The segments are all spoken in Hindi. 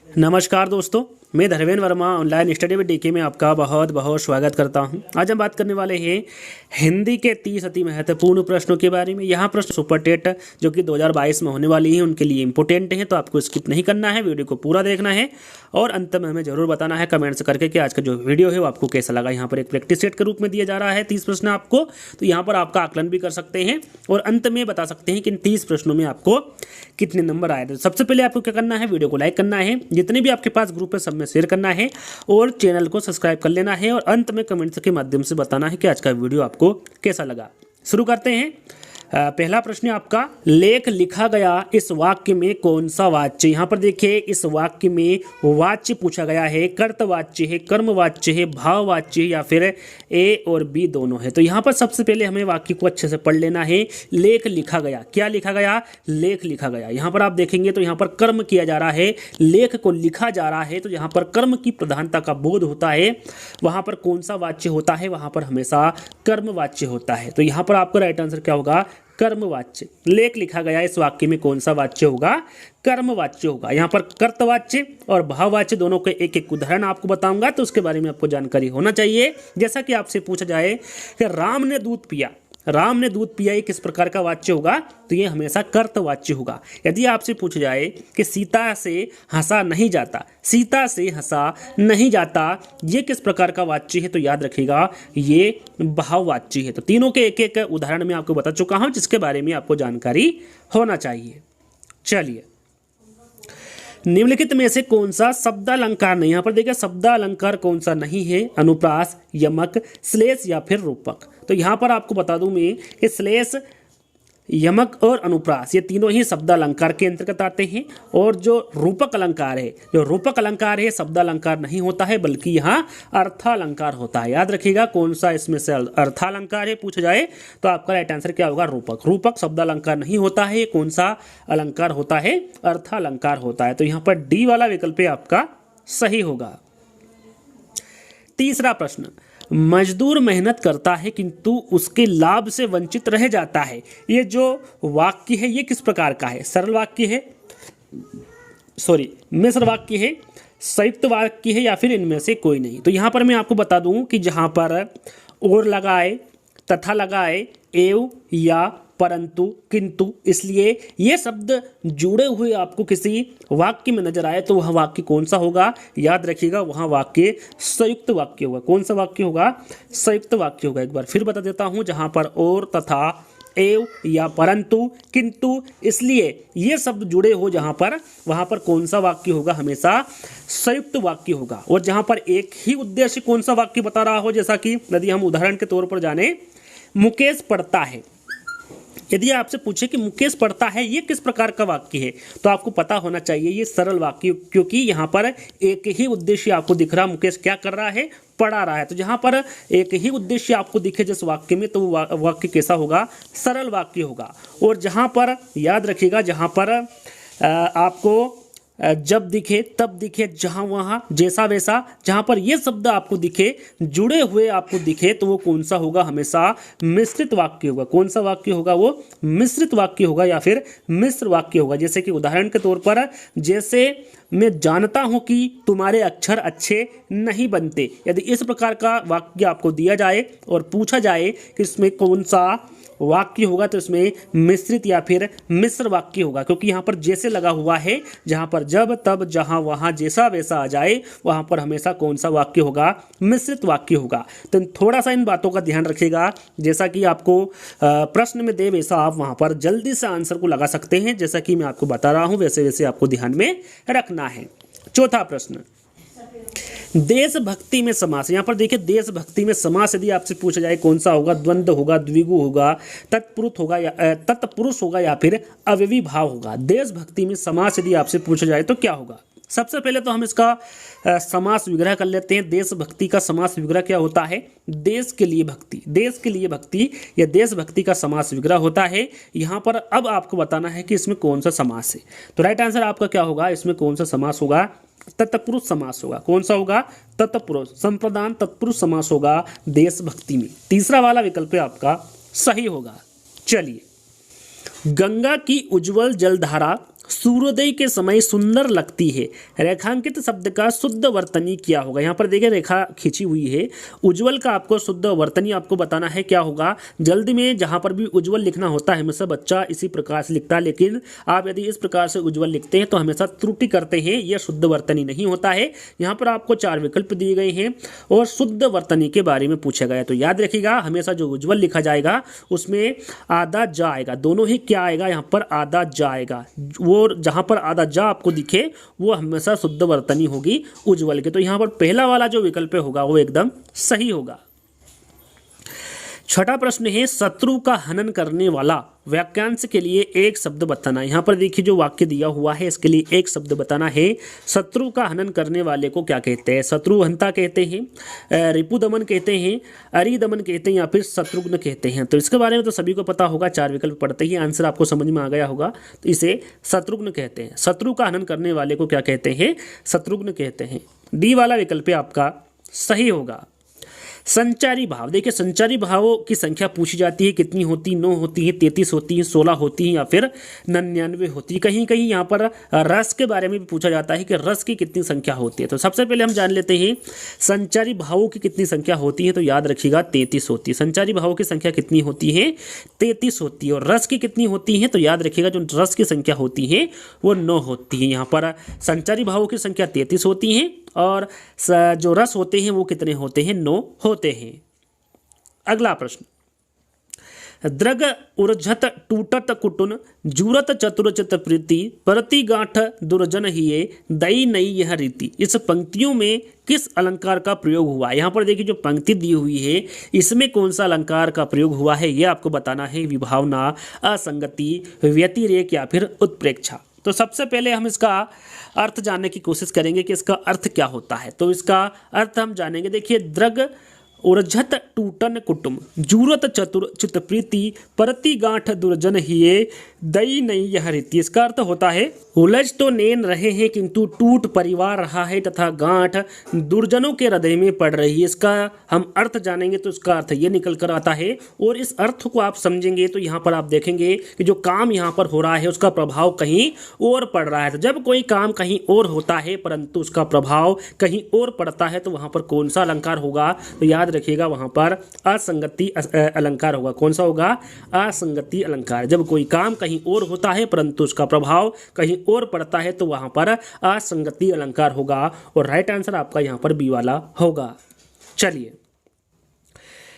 नमस्कार दोस्तों, मैं Dharmendra Verma online study with DK में आपका बहुत बहुत स्वागत करता हूं। आज हम बात करने वाले हैं हिंदी के 30 अति महत्वपूर्ण प्रश्नों के बारे में। यहाँ प्रश्न सुपर टेट जो कि 2022 में होने वाली है उनके लिए इंपॉर्टेंट है, तो आपको स्किप नहीं करना है, वीडियो को पूरा देखना है और अंत में हमें जरूर बताना है कमेंट्स करके कि आज का जो वीडियो है वो आपको कैसा लगा। यहाँ पर एक प्रैक्टिस सेट के रूप में दिया जा रहा है 30 प्रश्न आपको, तो यहाँ पर आपका आकलन भी कर सकते हैं और अंत में बता सकते हैं कि इन 30 प्रश्नों में आपको कितने नंबर आए। तो सबसे पहले आपको क्या करना है, वीडियो को लाइक करना है, जितने भी आपके पास ग्रुप है सब में शेयर करना है और चैनल को सब्सक्राइब कर लेना है और अंत में कमेंट्स के माध्यम से बताना है कि आज का वीडियो आपको कैसा लगा। शुरू करते हैं। पहला प्रश्न है आपका, लेख लिखा गया इस वाक्य में कौन सा वाच्य। यहाँ पर देखिए इस वाक्य में वाच्य पूछा गया है, कर्तवाच्य है, कर्मवाच्य है, भाववाच्य है या फिर ए और बी दोनों है। तो यहाँ पर सबसे पहले हमें वाक्य को अच्छे से पढ़ लेना है। लेख लिखा गया, क्या लिखा गया, लेख लिखा गया। यहाँ पर आप देखेंगे तो यहाँ पर कर्म किया जा रहा है, लेख को लिखा जा रहा है, तो यहाँ पर कर्म की प्रधानता का बोध होता है। वहाँ पर कौन सा वाच्य होता है, वहाँ पर हमेशा कर्मवाच्य होता है। तो यहाँ पर आपका राइट आंसर क्या होगा, कर्मवाच्य। लेख लिखा गया इस वाक्य में कौन सा वाच्य होगा, कर्मवाच्य होगा। यहाँ पर कर्तवाच्य और भाववाच्य दोनों के एक एक उदाहरण आपको बताऊंगा, तो उसके बारे में आपको जानकारी होना चाहिए। जैसा कि आपसे पूछा जाए कि राम ने दूध पिया, राम ने दूध पिया, ये किस प्रकार का वाच्य होगा, तो ये हमेशा कर्तवाच्य होगा। यदि आपसे पूछा जाए कि सीता से हंसा नहीं जाता, सीता से हंसा नहीं जाता, ये किस प्रकार का वाच्य है, तो याद रखिएगा ये भाववाच्य है। तो तीनों के एक एक उदाहरण में आपको बता चुका हूं, जिसके बारे में आपको जानकारी होना चाहिए। चलिए, निम्नलिखित में से कौन सा शब्दालंकार नहीं, यहाँ पर देखिए शब्दालंकार कौन सा नहीं है, अनुप्रास, यमक, श्लेष या फिर रूपक। तो यहाँ पर आपको बता दूं मैं कि श्लेष, यमक और अनुप्रास ये तीनों ही शब्दालंकार के अंतर्गत आते हैं और जो रूपक अलंकार है, जो रूपक अलंकार है शब्दालंकार नहीं होता है बल्कि यहाँ अर्थालंकार होता है। याद रखिएगा कौन सा इसमें से अर्थालंकार है पूछा जाए तो आपका राइट आंसर क्या होगा, रूपक। रूपक शब्दालंकार नहीं होता है, कौन सा अलंकार होता है, अर्थालंकार होता है। तो यहाँ पर डी वाला विकल्प आपका सही होगा। तीसरा प्रश्न, मजदूर मेहनत करता है किंतु उसके लाभ से वंचित रह जाता है। ये जो वाक्य है ये किस प्रकार का है, सरल वाक्य है, मिश्र वाक्य है, संयुक्त वाक्य है या फिर इनमें से कोई नहीं। तो यहाँ पर मैं आपको बता दूं कि जहाँ पर और लगाए, तथा लगाए, एव या परंतु, किंतु, इसलिए ये शब्द जुड़े हुए आपको किसी वाक्य में नजर आए तो वह वाक्य कौन सा होगा, याद रखिएगा वहाँ वाक्य संयुक्त वाक्य होगा। कौन सा वाक्य होगा, संयुक्त वाक्य होगा। एक बार फिर बता देता हूँ, जहाँ पर और, तथा, एव या परंतु, किंतु, इसलिए ये शब्द जुड़े हो जहाँ पर, वहाँ पर कौन सा वाक्य होगा, हमेशा संयुक्त वाक्य होगा। और जहाँ पर एक ही उद्देश्य कौन सा वाक्य बता रहा हो, जैसा कि यदि हम उदाहरण के तौर पर जाने, मुकेश पढ़ता है। यदि आपसे पूछे कि मुकेश पढ़ता है ये किस प्रकार का वाक्य है, तो आपको पता होना चाहिए ये सरल वाक्य, क्योंकि यहाँ पर एक ही उद्देश्य आपको दिख रहा, मुकेश क्या कर रहा है, पढ़ा रहा है। तो जहाँ पर एक ही उद्देश्य आपको दिखे जिस वाक्य में, तो वाक्य कैसा होगा, सरल वाक्य होगा। और जहाँ पर याद रखिएगा, जहाँ पर आपको जब दिखे तब दिखे, जहाँ वहाँ, जैसा वैसा, जहाँ पर ये शब्द आपको दिखे, जुड़े हुए आपको दिखे, तो वो कौन सा होगा, हमेशा मिश्रित वाक्य होगा। कौन सा वाक्य होगा, वो मिश्रित वाक्य होगा या फिर मिश्र वाक्य होगा। जैसे कि उदाहरण के तौर पर, जैसे मैं जानता हूँ कि तुम्हारे अक्षर अच्छे नहीं बनते, यदि इस प्रकार का वाक्य आपको दिया जाए और पूछा जाए कि इसमें कौन सा वाक्य होगा, तो इसमें मिश्रित या फिर मिश्र वाक्य होगा, क्योंकि यहाँ पर जैसे लगा हुआ है, जहाँ पर जब तब जहाँ वहाँ जैसा वैसा आ जाए वहाँ पर हमेशा कौन सा वाक्य होगा, मिश्रित वाक्य होगा। तो थोड़ा सा इन बातों का ध्यान रखिएगा, जैसा कि आपको प्रश्न में दे वैसा आप वहाँ पर जल्दी से आंसर को लगा सकते हैं। जैसा कि मैं आपको बता रहा हूँ वैसे वैसे आपको ध्यान में रखना है। चौथा प्रश्न, देशभक्ति में समास। यहाँ पर देखिए देशभक्ति में समास यदि आपसे पूछा जाए कौन सा होगा, द्वंद्व होगा, द्विगु होगा, तत्पुरुष होगा या फिर अव्ययी भाव होगा। देशभक्ति में समास यदि आपसे पूछा जाए तो क्या होगा। सबसे पहले तो हम इसका समास विग्रह कर लेते हैं। देशभक्ति का समास विग्रह क्या होता है, देश के लिए भक्ति, देश के लिए भक्ति या देशभक्ति का समास विग्रह होता है। यहाँ पर अब आपको बताना है कि इसमें कौन सा समास है। तो राइट आंसर आपका क्या होगा, इसमें कौन सा समास होगा, तत्पुरुष समास होगा। कौन सा होगा, तत्पुरुष, संप्रदान तत्पुरुष समास होगा देशभक्ति में। तीसरा वाला विकल्प आपका सही होगा। चलिए, गंगा की उज्जवल जलधारा सूर्योदय के समय सुंदर लगती है। रेखांकित शब्द का शुद्ध वर्तनी क्या होगा? यहाँ पर देखिए रेखा खींची हुई है। उज्ज्वल का आपको शुद्ध वर्तनी आपको बताना है क्या होगा। जल्दी में जहाँ पर भी उज्ज्वल लिखना होता है हमेशा बच्चा इसी प्रकार से लिखता है, लेकिन आप यदि इस प्रकार से उज्ज्वल लिखते हैं तो हमेशा त्रुटि करते हैं, यह शुद्ध वर्तनी नहीं होता है। यहाँ पर आपको 4 विकल्प दिए गए हैं और शुद्ध वर्तनी के बारे में पूछा गया है। तो याद रखिएगा हमेशा जो उज्ज्वल लिखा जाएगा उसमें आधा जा आएगा, दोनों ही क्या आएगा, यहाँ पर आधा जा आएगा। वो जहां पर आधा जा आपको दिखे वो हमेशा शुद्ध वर्तनी होगी उज्ज्वल के। तो यहां पर पहला वाला जो विकल्प होगा वो एकदम सही होगा। छठा प्रश्न है शत्रु का हनन करने वाला वाक्यांश के लिए एक शब्द बताना। यहाँ पर देखिए जो वाक्य दिया हुआ है इसके लिए एक शब्द बताना है। शत्रु का हनन करने वाले को क्या कहते हैं? शत्रुहंता कहते हैं, रिपुदमन कहते हैं, अरिदमन कहते हैं या फिर शत्रुघ्न कहते हैं। तो इसके बारे में तो सभी को पता होगा, 4 विकल्प पढ़ते ही आंसर आपको समझ में आ गया होगा। तो इसे शत्रुघ्न कहते हैं। शत्रु का हनन करने वाले को क्या कहते हैं? शत्रुघ्न कहते हैं। डी वाला विकल्प आपका सही होगा। संचारी भाव, देखिए संचारी भावों की संख्या पूछी जाती है, कितनी होती? 9 होती है, 33 होती है, 16 होती है या फिर 99 होती है। कहीं कहीं यहाँ पर रस के बारे में भी पूछा जाता है कि रस की कितनी संख्या होती है। तो सबसे पहले हम जान लेते हैं संचारी भावों की कितनी संख्या होती है। तो याद रखिएगा 33 होती है। संचारी भावों की संख्या कितनी होती है? 33 होती है। और रस की कितनी होती है? तो याद रखिएगा जो रस की संख्या होती है वो 9 होती है। यहाँ पर संचारी भावों की संख्या 33 होती है और जो रस होते हैं वो कितने होते हैं? 9 होते हैं। अगला प्रश्न, द्रग उर्झत टूटत कुटुन जूरत चतुर चित प्रीति परति गांठ दुर्जन हिये दई नई यह रीति। इस पंक्तियों में किस अलंकार का प्रयोग हुआ? यहाँ पर देखिए जो पंक्ति दी हुई है इसमें कौन सा अलंकार का प्रयोग हुआ है ये आपको बताना है। विभावना, असंगति, व्यतिरेक या फिर उत्प्रेक्षा। तो सबसे पहले हम इसका अर्थ जानने की कोशिश करेंगे कि इसका अर्थ क्या होता है। तो इसका अर्थ हम जानेंगे। देखिए द्रग उर्झत टूटन कुटुम जूरत चतुर चित प्रीति परति गांठ दुर्जन हिये दई नई यह रीति। इसका अर्थ होता है उलझ तो नेन रहे हैं किंतु टूट परिवार रहा है तथा गांठ दुर्जनों के हृदय में पड़ रही है। इसका हम अर्थ जानेंगे तो इसका अर्थ ये निकल कर आता है। और इस अर्थ को आप समझेंगे तो यहाँ पर आप देखेंगे कि जो काम यहाँ पर हो रहा है उसका प्रभाव कहीं और पड़ रहा है। तो जब कोई काम कहीं और होता है परंतु उसका प्रभाव कहीं और पड़ता है तो वहाँ पर कौन सा अलंकार होगा? तो याद रखिएगा वहाँ पर असंगति अलंकार होगा। कौन सा होगा? असंगति अलंकार। जब कोई काम कहीं और होता है परंतु उसका प्रभाव कहीं और पड़ता है तो वहां पर असंगति अलंकार होगा। और राइट आंसर आपका यहां पर बी वाला होगा। चलिए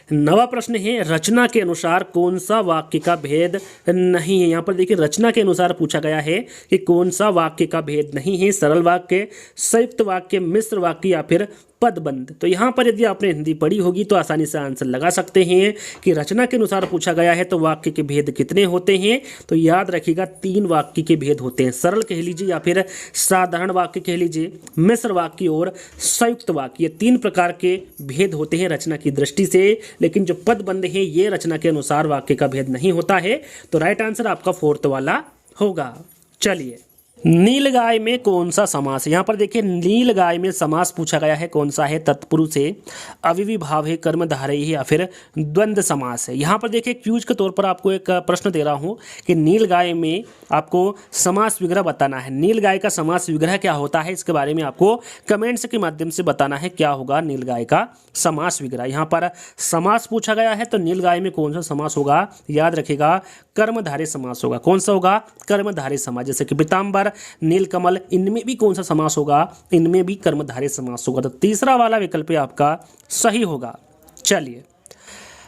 9वां प्रश्न है रचना के अनुसार कौन सा वाक्य का भेद नहीं है। यहाँ पर देखिए रचना के अनुसार पूछा गया है कि कौन सा वाक्य का भेद नहीं है। सरल वाक्य, संयुक्त वाक्य, मिश्र वाक्य या फिर पदबंध। तो यहाँ पर यदि आपने हिंदी पढ़ी होगी तो आसानी से आंसर लगा सकते हैं कि रचना के अनुसार पूछा गया है तो वाक्य के भेद कितने होते हैं? तो याद रखिएगा 3 वाक्य के भेद होते हैं। सरल कह लीजिए या फिर साधारण वाक्य कह लीजिए, मिश्र वाक्य और संयुक्त वाक्य, ये 3 प्रकार के भेद होते हैं रचना की दृष्टि से। लेकिन जो पदबंध है ये रचना के अनुसार वाक्य का भेद नहीं होता है। तो राइट आंसर आपका 4th वाला होगा। चलिए नीलगाय में कौन सा समास है? यहाँ पर देखिए नीलगाय में समास पूछा गया है कौन सा है? तत्पुरुष है, अव्ययीभाव है, कर्मधारय है या फिर द्वंद्व समास है। यहाँ पर देखिए क्यूज के तौर पर आपको एक प्रश्न दे रहा हूँ कि नीलगाय में आपको समास विग्रह बताना है। नीलगाय का समास विग्रह क्या होता है इसके बारे में आपको कमेंट्स के माध्यम से बताना है क्या होगा नीलगाय का समास विग्रह। यहाँ पर समास पूछा गया है तो नीलगाय में कौन सा समास होगा? याद रखिएगा कर्मधारय समास होगा। कौन सा होगा? कर्मधारय समास। जैसे कि पीताम्बर, नीलकमल, इनमें भी कौन सा समास होगा? इनमें भी कर्मधारय समास होगा। तो तीसरा वाला विकल्प आपका सही होगा। चलिए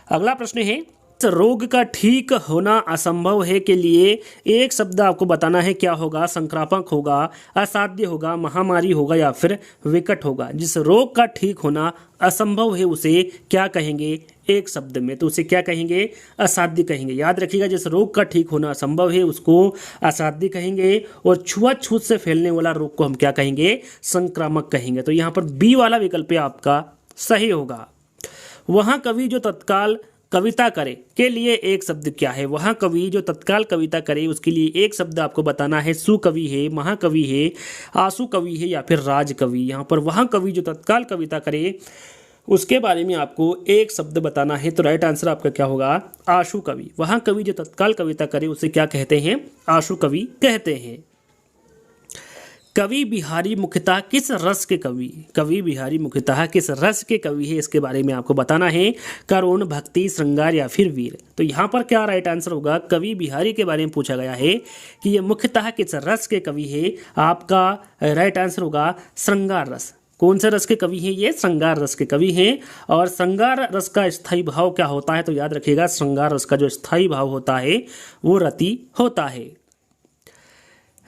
अगला प्रश्न है रोग का ठीक होना असंभव है के लिए एक शब्द आपको बताना है क्या होगा? संक्रामक होगा, असाध्य होगा, महामारी होगा या फिर विकट होगा। जिस रोग का ठीक होना असंभव है उसे क्या कहेंगे? एक शब्द में तो उसे क्या कहेंगे? असाध्य कहेंगे। याद रखिएगा जिस रोग का ठीक होना असंभव है उसको असाध्य कहेंगे। और छुआछूत से फैलने वाला रोग को हम क्या कहेंगे? संक्रामक कहेंगे। तो यहाँ पर बी वाला विकल्प आपका सही होगा। वहाँ कवि जो तत्काल कविता करे के लिए एक शब्द क्या है? वहाँ कवि जो तत्काल कविता करे उसके लिए एक शब्द आपको बताना है। सुकवि है, महाकवि है, आशु कवि है या फिर राज कवि। यहाँ पर वहाँ कवि जो तत्काल कविता करे उसके बारे में आपको एक शब्द बताना है। तो राइट आंसर आपका क्या होगा? आशु कवि। वहाँ कवि जो तत्काल कविता करे उसे क्या कहते हैं? आशु कवि कहते हैं। कवि बिहारी मुख्यतः किस रस के कवि, कवि बिहारी मुख्यतः किस रस के कवि है, इसके बारे में आपको बताना है। करुण, भक्ति, श्रृंगार या फिर वीर। तो यहाँ पर क्या राइट आंसर होगा, कवि बिहारी के बारे में पूछा गया है कि ये मुख्यतः किस रस के कवि है। आपका राइट आंसर होगा श्रृंगार रस। कौन से रस के कवि हैं ये, श्रृंगार रस के कवि हैं। और श्रृंगार रस का स्थायी भाव क्या होता है, तो याद रखिएगा श्रृंगार रस का जो स्थायी भाव होता है वो रति होता है।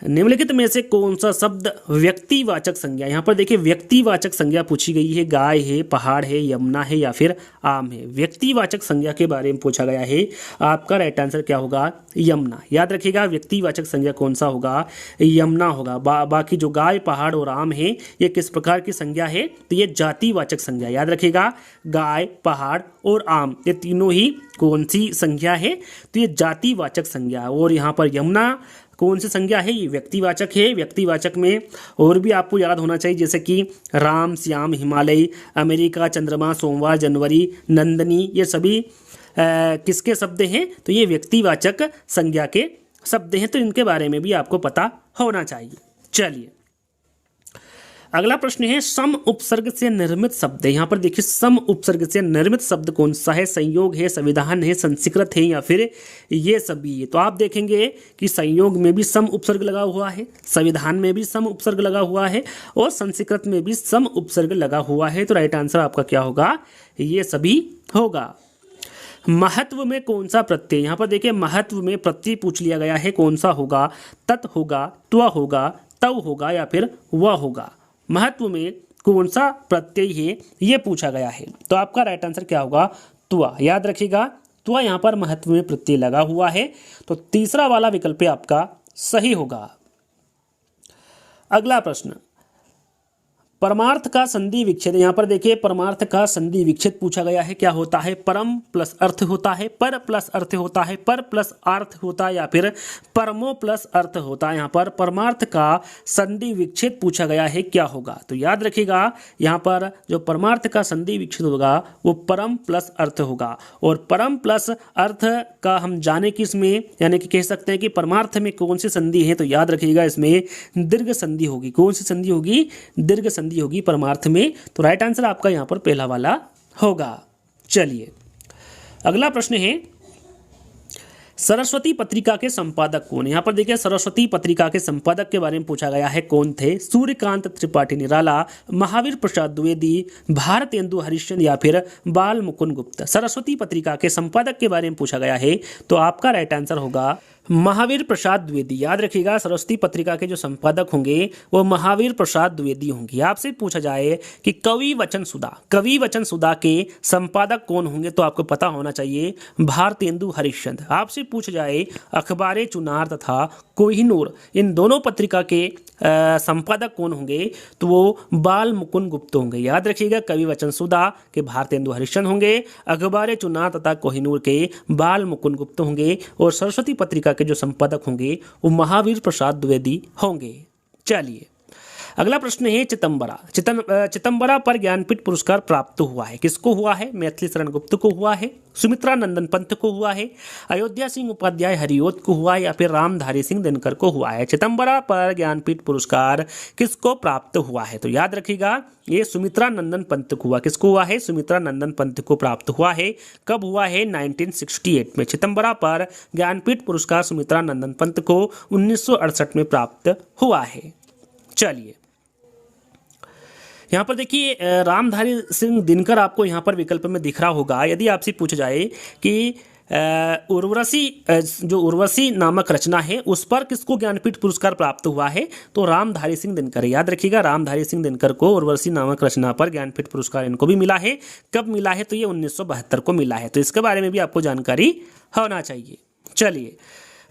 निम्नलिखित में से कौन सा शब्द व्यक्तिवाचक संज्ञा, यहाँ पर देखिए व्यक्तिवाचक संज्ञा पूछी गई है। गाय है, पहाड़ है, यमुना है या फिर आम है। व्यक्तिवाचक संज्ञा के बारे में पूछा गया है। आपका राइट आंसर क्या होगा, यमुना। याद रखिएगा व्यक्तिवाचक संज्ञा कौन सा होगा, यमुना होगा। बाकी जो गाय, पहाड़ और आम है ये किस प्रकार की संज्ञा है, तो ये जातिवाचक संज्ञा। याद रखिएगा गाय, पहाड़ और आम ये तीनों ही कौन सी संज्ञा है, तो ये जातिवाचक संज्ञा। और यहाँ पर यमुना कौन सी संज्ञा है, ये व्यक्तिवाचक है। व्यक्तिवाचक में और भी आपको याद होना चाहिए, जैसे कि राम, श्याम, हिमालय, अमेरिका, चंद्रमा, सोमवार, जनवरी, नंदनी, ये सभी किसके शब्द हैं, तो ये व्यक्तिवाचक संज्ञा के शब्द हैं। तो इनके बारे में भी आपको पता होना चाहिए। चलिए अगला प्रश्न है, सम उपसर्ग से निर्मित शब्द। यहाँ पर देखिए सम उपसर्ग से निर्मित शब्द कौन सा है, संयोग है, संविधान है, संस्कृत है या फिर ये सभी है। तो आप देखेंगे कि संयोग में भी सम उपसर्ग लगा हुआ है, संविधान में भी सम उपसर्ग लगा हुआ है और संस्कृत में भी सम उपसर्ग लगा हुआ है। तो राइट आंसर आपका क्या होगा, ये सभी होगा। महत्व में कौन सा प्रत्यय, यहाँ पर देखिए महत्व में प्रत्यय पूछ लिया गया है, कौन सा होगा, तत् होगा, त्व होगा, तव होगा या फिर वह होगा। महत्व में कौन सा प्रत्यय है ये पूछा गया है। तो आपका राइट आंसर क्या होगा, त्व। याद रखिएगा त्व यहाँ पर महत्व में प्रत्यय लगा हुआ है, तो तीसरा वाला विकल्प आपका सही होगा। अगला प्रश्न, परमार्थ का संधि विच्छेद। यहाँ पर देखिए परमार्थ का संधि विच्छेद पूछा गया है। क्या होता है, परम प्लस अर्थ होता है, पर प्लस अर्थ होता है, पर प्लस अर्थ होता है या फिर परमो प्लस अर्थ होता है। यहाँ पर परमार्थ का संधि विच्छेद पूछा गया है, क्या होगा। तो याद रखिएगा यहाँ पर जो परमार्थ का संधि विच्छेद होगा वो परम प्लस अर्थ होगा। और परम प्लस अर्थ का हम जाने कि इसमें यानी कि कह सकते हैं कि परमार्थ में कौन सी संधि है, तो याद रखिएगा इसमें दीर्घ संधि होगी। कौन सी संधि होगी, दीर्घ संधि होगी परमार्थ में। तो राइट आंसर आपका यहां पर पहला वाला होगा। चलिए अगला प्रश्न है, सरस्वती पत्रिका के संपादक कौन। यहां पर देखिए सरस्वती पत्रिका के संपादक के बारे में पूछा गया है, कौन थे। सूर्यकांत त्रिपाठी निराला, महावीर प्रसाद द्विवेदी, भारतेंदु हरिश्चंद्र या फिर बाल मुकुंद गुप्त। सरस्वती पत्रिका के संपादक के बारे में पूछा गया है, तो आपका राइट आंसर होगा महावीर प्रसाद द्विवेदी। याद रखिएगा सरस्वती पत्रिका के जो संपादक होंगे वो महावीर प्रसाद द्विवेदी होंगे। आपसे पूछा जाए कि कवि वचन सुधा, कवि वचन सुधा के संपादक कौन होंगे, तो आपको पता होना चाहिए भारतेंदु हरिश्चंद्र। आपसे पूछा जाए अखबारे चुनार तथा कोहिनूर, इन दोनों पत्रिका के संपादक कौन होंगे, तो वो बाल मुकुंद गुप्त होंगे। याद रखिएगा कवि वचन सुधा के भारतेंदु हरिश्चंद्र होंगे, अखबारे चुनार तथा कोहिनूर के बाल मुकुंद गुप्त होंगे और सरस्वती पत्रिका के जो संपादक होंगे वो महावीर प्रसाद द्विवेदी होंगे। चलिए अगला प्रश्न है, चितंबरा। चितंबरा पर ज्ञानपीठ पुरस्कार प्राप्त हुआ है, किसको हुआ है, मैथिली शरण गुप्त को हुआ है, सुमित्रा नंदन पंत को हुआ है, अयोध्या सिंह उपाध्याय हरिओत को हुआ है या फिर रामधारी सिंह दिनकर को हुआ है। चितंबरा पर ज्ञानपीठ पुरस्कार किसको प्राप्त हुआ है, तो याद रखिएगा ये सुमित्रा नंदन पंत को हुआ। किसको हुआ है, सुमित्रा नंदन पंत को प्राप्त हुआ है। कब हुआ है, 1968 में। चितंबरा पर ज्ञानपीठ पुरस्कार सुमित्रा नंदन पंत को 1968 में प्राप्त हुआ है। चलिए यहाँ पर देखिए रामधारी सिंह दिनकर आपको यहाँ पर विकल्प में दिख रहा होगा। यदि आपसे पूछा जाए कि उर्वशी जो उर्वशी नामक रचना है उस पर किसको ज्ञानपीठ पुरस्कार प्राप्त हुआ है, तो रामधारी सिंह दिनकर। याद रखिएगा रामधारी सिंह दिनकर को उर्वशी नामक रचना पर ज्ञानपीठ पुरस्कार इनको भी मिला है। कब मिला है, तो ये 1972 को मिला है। तो इसके बारे में भी आपको जानकारी होना चाहिए। चलिए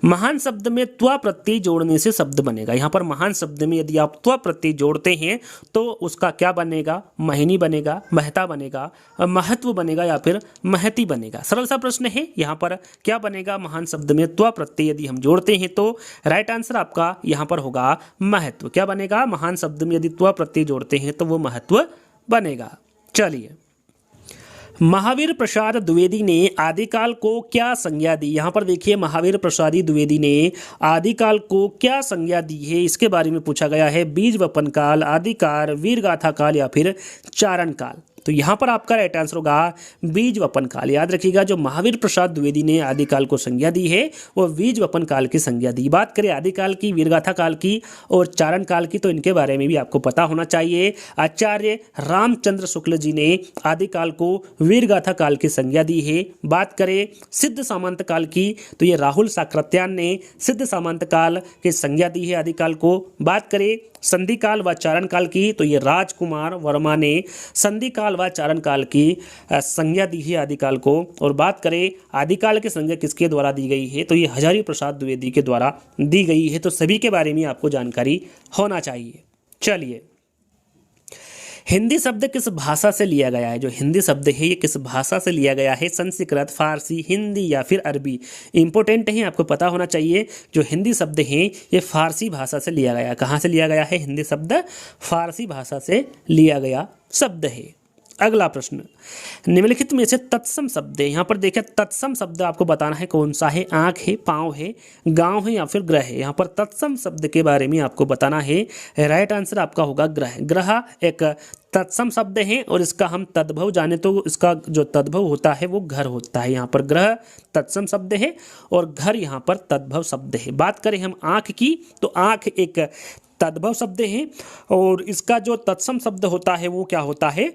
महान शब्द में त्व प्रत्यय जोड़ने से शब्द बनेगा। यहाँ पर महान शब्द में यदि आप त्व प्रत्यय जोड़ते हैं तो उसका क्या बनेगा, महिनी बनेगा, महता बनेगा, महत्व बनेगा या फिर महती बनेगा। सरल सा प्रश्न है। यहाँ पर क्या बनेगा, महान शब्द में त्व प्रत्यय यदि हम जोड़ते हैं तो राइट आंसर आपका यहाँ पर होगा महत्व। क्या बनेगा, महान शब्द में यदि त्व प्रत्यय जोड़ते हैं तो वो महत्व बनेगा। चलिए महावीर प्रसाद द्विवेदी ने आदिकाल को क्या संज्ञा दी? यहाँ पर देखिए महावीर प्रसाद द्विवेदी ने आदिकाल को क्या संज्ञा दी है, इसके बारे में पूछा गया है। बीज वपन काल, आदिकाल, वीरगाथा काल या फिर चारण काल। तो यहाँ पर आपका राइट आंसर होगा बीज वपन काल। याद रखिएगा जो महावीर प्रसाद द्विवेदी ने आदिकाल को संज्ञा दी है वो बीज वपन काल की संज्ञा दी। बात करें आदिकाल की, वीरगाथा काल की और चारण काल की, तो इनके बारे में भी आपको पता होना चाहिए। आचार्य रामचंद्र शुक्ल जी ने आदिकाल को वीरगाथा काल की संज्ञा दी है। बात करें सिद्ध सामंत काल की, तो ये राहुल साकृत्यायन ने सिद्ध सामंत काल की संज्ञा दी है आदिकाल को। बात करें संधि काल व चारण काल की, तो ये राजकुमार वर्मा ने संधि काल व चारण काल की संज्ञा दी है आदिकाल को। और बात करें आदिकाल की संज्ञा किसके द्वारा दी गई है, तो ये हजारी प्रसाद द्विवेदी के द्वारा दी गई है। तो सभी के बारे में आपको जानकारी होना चाहिए। चलिए, हिंदी शब्द किस भाषा से लिया गया है? जो हिंदी शब्द है ये किस भाषा से लिया गया है? संस्कृत, फारसी, हिंदी या फिर अरबी? इंपॉर्टेंट है, आपको पता होना चाहिए। जो हिंदी शब्द है ये फारसी भाषा से लिया गया। कहाँ से लिया गया है? हिंदी शब्द फारसी भाषा से लिया गया शब्द है। अगला प्रश्न, निम्नलिखित में से तत्सम शब्द है। यहाँ पर देखिए तत्सम शब्द आपको बताना है कौन सा है। आँख है, पाँव है, गांव है या फिर ग्रह है? यहाँ पर तत्सम शब्द के बारे में आपको बताना है। राइट आंसर आपका होगा ग्रह। ग्रह एक तत्सम शब्द है और इसका हम तद्भव जाने तो इसका जो तद्भव होता है वो घर होता है। यहाँ पर ग्रह तत्सम शब्द है और घर यहाँ पर तद्भव शब्द है। बात करें हम आँख की, तो आँख एक तद्भव शब्द है और इसका जो तत्सम शब्द होता है वो क्या होता है?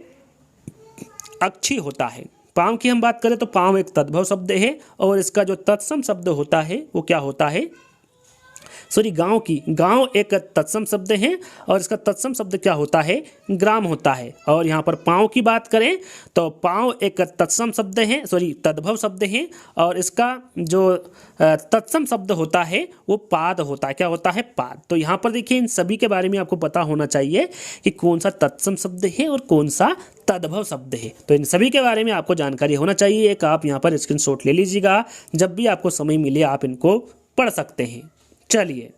अक्षी होता है। पाँव की हम बात करें तो पाँव एक तद्भव शब्द है और इसका जो तत्सम शब्द होता है वो क्या होता है? गांव की, गांव एक तत्सम शब्द है और इसका तत्सम शब्द क्या होता है? ग्राम होता है। और यहाँ पर पाँव की बात करें तो पाँव एक तत्सम शब्द है, तद्भव शब्द है और इसका जो तत्सम शब्द होता है वो पाद होता है। क्या होता है? पाद। तो यहाँ पर देखिए इन सभी के बारे में आपको पता होना चाहिए कि कौन सा तत्सम शब्द है और कौन सा तद्भव शब्द है। तो इन सभी के बारे में आपको जानकारी होना चाहिए। एक आप यहाँ पर स्क्रीनशॉट ले लीजिएगा, जब भी आपको समय मिले आप इनको पढ़ सकते हैं। चलिए,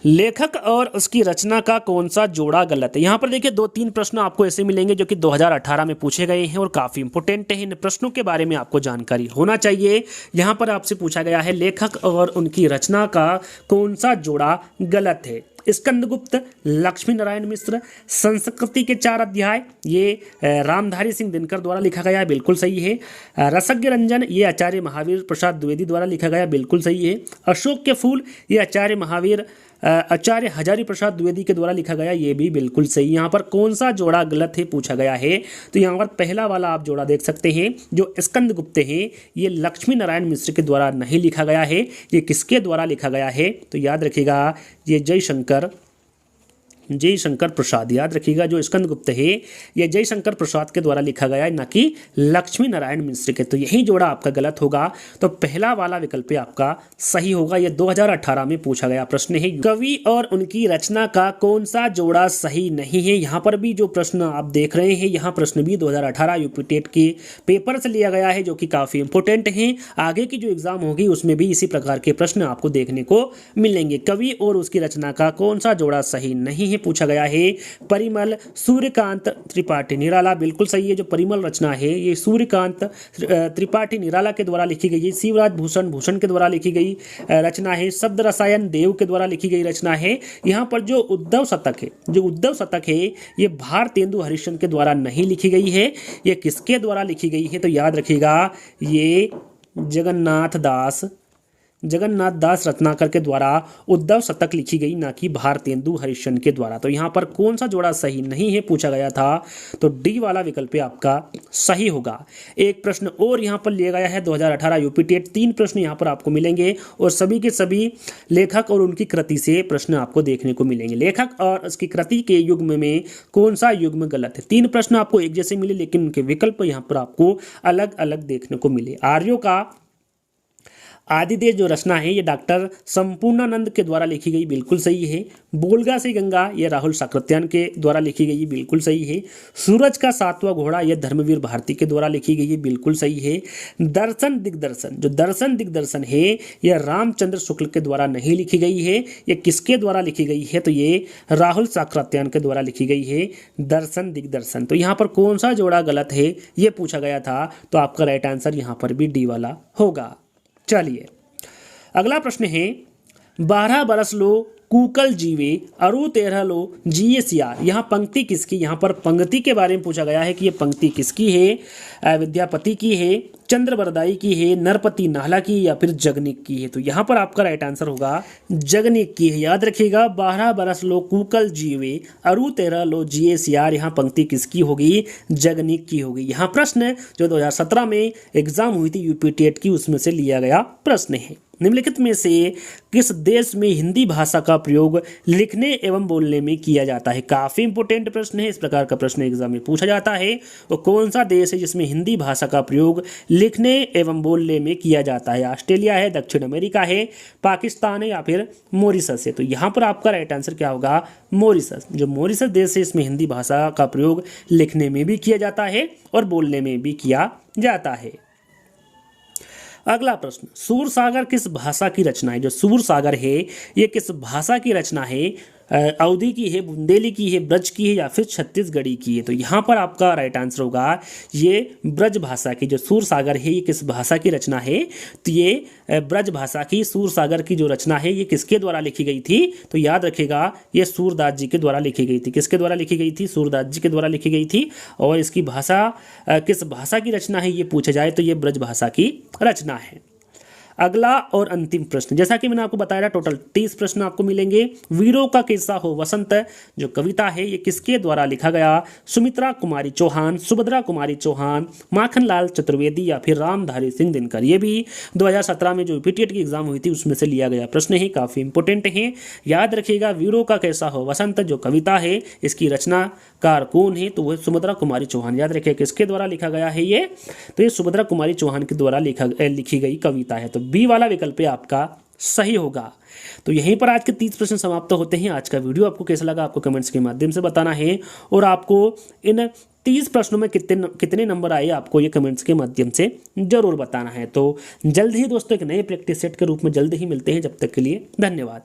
लेखक और उसकी रचना का कौन सा जोड़ा गलत है? यहाँ पर देखिए 2-3 प्रश्न आपको ऐसे मिलेंगे जो कि 2018 में पूछे गए हैं और काफ़ी इंपॉर्टेंट है। इन प्रश्नों के बारे में आपको जानकारी होना चाहिए। यहाँ पर आपसे पूछा गया है लेखक और उनकी रचना का कौन सा जोड़ा गलत है? स्कंदगुप्त, लक्ष्मी नारायण मिश्र, संस्कृति के 4 अध्याय, ये रामधारी सिंह दिनकर द्वारा लिखा गया है, बिल्कुल सही है। रसज्ञ रंजन, ये आचार्य महावीर प्रसाद द्विवेदी द्वारा लिखा गया, बिल्कुल सही है। अशोक के फूल, ये आचार्य हजारी प्रसाद द्विवेदी के द्वारा लिखा गया, ये भी बिल्कुल सही। यहाँ पर कौन सा जोड़ा गलत है पूछा गया है, तो यहाँ पर पहला वाला आप जोड़ा देख सकते हैं जो स्कंदगुप्त है ये लक्ष्मी नारायण मिश्र के द्वारा नहीं लिखा गया है। ये किसके द्वारा लिखा गया है? तो याद रखिएगा ये जयशंकर प्रसाद, याद रखिएगा जो स्कंदगुप्त है ये जयशंकर प्रसाद के द्वारा लिखा गया है, न कि लक्ष्मी नारायण मिश्र के। तो यही जोड़ा आपका गलत होगा। तो पहला वाला विकल्प आपका सही होगा। ये 2018 में पूछा गया प्रश्न है। कवि और उनकी रचना का कौन सा जोड़ा सही नहीं है? यहाँ पर भी जो प्रश्न आप देख रहे हैं यहाँ प्रश्न भी 2018 यूपी टेट के पेपर से लिया गया है, जो कि काफ़ी इंपॉर्टेंट है। आगे की जो एग्जाम होगी उसमें भी इसी प्रकार के प्रश्न आपको देखने को मिलेंगे। कवि और उसकी रचना का कौन सा जोड़ा सही नहीं है पूछा गया है। परिमल सूर्यकांत त्रिपाठी निराला, बिल्कुल सही है। जो परिमल रचना है ये सूर्यकांत त्रिपाठी निराला के द्वारा लिखी गई है। शिवराज भूषण के द्वारा लिखी गई रचना है। शब्द रसायन देव के द्वारा लिखी गई रचना है। यहाँ पर जो उद्धव शतक है ये भारतेंदु हरिश्चंद्र के द्वारा नहीं लिखी गई है। ये किसके द्वारा लिखी गई है? तो याद रखिएगा ये जगन्नाथ दास रत्नाकर के द्वारा उद्धव शतक लिखी गई, ना कि भारतेंदु हरिश्चंद्र के द्वारा। तो यहाँ पर कौन सा जोड़ा सही नहीं है पूछा गया था, तो डी वाला विकल्प आपका सही होगा। एक प्रश्न और यहाँ पर लिया गया है 2018 यूपी टेट। 3 प्रश्न यहाँ पर आपको मिलेंगे और सभी के सभी लेखक और उनकी कृति से प्रश्न आपको देखने को मिलेंगे। लेखक और उसकी कृति के युग्म में कौन सा युग्म गलत है? 3 प्रश्न आपको एक जैसे मिले लेकिन उनके विकल्प यहाँ पर आपको अलग अलग देखने को मिले। आदि देश जो रचना है ये डॉक्टर संपूर्णानंद के द्वारा लिखी गई, बिल्कुल सही है। बोलगा से गंगा ये राहुल साकृत्यायन के द्वारा लिखी गई, बिल्कुल सही है। सूरज का सातवां घोड़ा ये धर्मवीर भारती के द्वारा लिखी गई है, बिल्कुल सही है। दर्शन दिग्दर्शन, जो दर्शन दिग्दर्शन है यह रामचंद्र शुक्ल के द्वारा नहीं लिखी गई है, ये किसके द्वारा लिखी गई है? तो ये राहुल साकृत्यायन के द्वारा लिखी गई है दर्शन दिग्दर्शन। तो यहाँ पर कौन सा जोड़ा गलत है ये पूछा गया था, तो आपका राइट आंसर यहाँ पर भी डी वाला होगा। चलिए अगला प्रश्न है, 12 बरस लो कूकल जीवे अरु 13 लो जिये सियार। यहाँ पंक्ति किसकी? यहाँ पर पंक्ति के बारे में पूछा गया है कि ये पंक्ति किसकी है? विद्यापति की है, चंद्रबरदाई की है, नरपति नाहला की, या फिर जगनिक की है? तो यहाँ पर आपका राइट आंसर होगा जगनिक की है। याद रखिएगा, 12 बरस लो कूकल जीवे अरु 13 लो जिये सियार, यहाँ पंक्ति किसकी होगी? जगनिक की होगी। यहाँ प्रश्न जो 2017 में एग्जाम हुई थी यूपी टेट की, उसमें से लिया गया प्रश्न है। निम्नलिखित में से किस देश में हिंदी भाषा का प्रयोग लिखने एवं बोलने में किया जाता है? काफी इंपोर्टेंट प्रश्न है, इस प्रकार का प्रश्न एग्जाम में पूछा जाता है। वो कौन सा देश है जिसमें हिंदी भाषा का प्रयोग लिखने एवं बोलने में किया जाता है? ऑस्ट्रेलिया है, दक्षिण अमेरिका है, पाकिस्तान है, या फिर मॉरिशस है? तो यहाँ पर आपका राइट आंसर क्या होगा? मॉरिशस। जो मॉरिशस देश है इसमें हिंदी भाषा का प्रयोग लिखने में भी किया जाता है और बोलने में भी किया जाता है। अगला प्रश्न, सूरसागर किस भाषा की रचना है? जो सूरसागर है ये किस भाषा की रचना है? अवधी की है, बुंदेली की है, ब्रज की है, या फिर छत्तीसगढ़ी की है? तो यहाँ पर आपका राइट आंसर होगा ये ब्रज भाषा की। जो सूरसागर है ये किस भाषा की रचना है? तो ये ब्रज भाषा की सूरसागर की जो रचना है ये किसके द्वारा लिखी गई थी? तो याद रखेगा ये सूरदास जी के द्वारा लिखी गई थी। किसके द्वारा लिखी गई थी? सूरदास जी के द्वारा लिखी गई थी। और इसकी भाषा किस भाषा की रचना है ये पूछा जाए तो ये ब्रज भाषा की रचना है। अगला और अंतिम प्रश्न, जैसा कि मैंने आपको बताया था टोटल 30 प्रश्न आपको मिलेंगे। वीरों का किस्सा हो वसंत जो कविता है ये किसके द्वारा लिखा गया? सुमित्रा कुमारी चौहान, सुभद्रा कुमारी चौहान, माखनलाल चतुर्वेदी, या फिर रामधारी सिंह दिनकर? ये भी 2017 में जो यूपीटेट की एग्जाम हुई थी उसमें से लिया गया प्रश्न है, काफी इंपोर्टेंट है। याद रखिएगा, वीरों का कैसा हो वसंत जो कविता है इसकी रचनाकार कौन है? तो वह सुभद्रा कुमारी चौहान। याद रखिए किसके द्वारा लिखा गया है ये? तो ये सुभद्रा कुमारी चौहान के द्वारा लिखी गई कविता है। तो बी वाला विकल्प आपका सही होगा। तो यहीं पर आज के 30 प्रश्न समाप्त होते हैं। आज का वीडियो आपको कैसा लगा आपको कमेंट्स के माध्यम से बताना है, और आपको इन 30 प्रश्नों में कितने नंबर आए आपको ये कमेंट्स के माध्यम से जरूर बताना है। तो जल्द ही दोस्तों एक नए प्रैक्टिस सेट के रूप में जल्द ही मिलते हैं। जब तक के लिए धन्यवाद।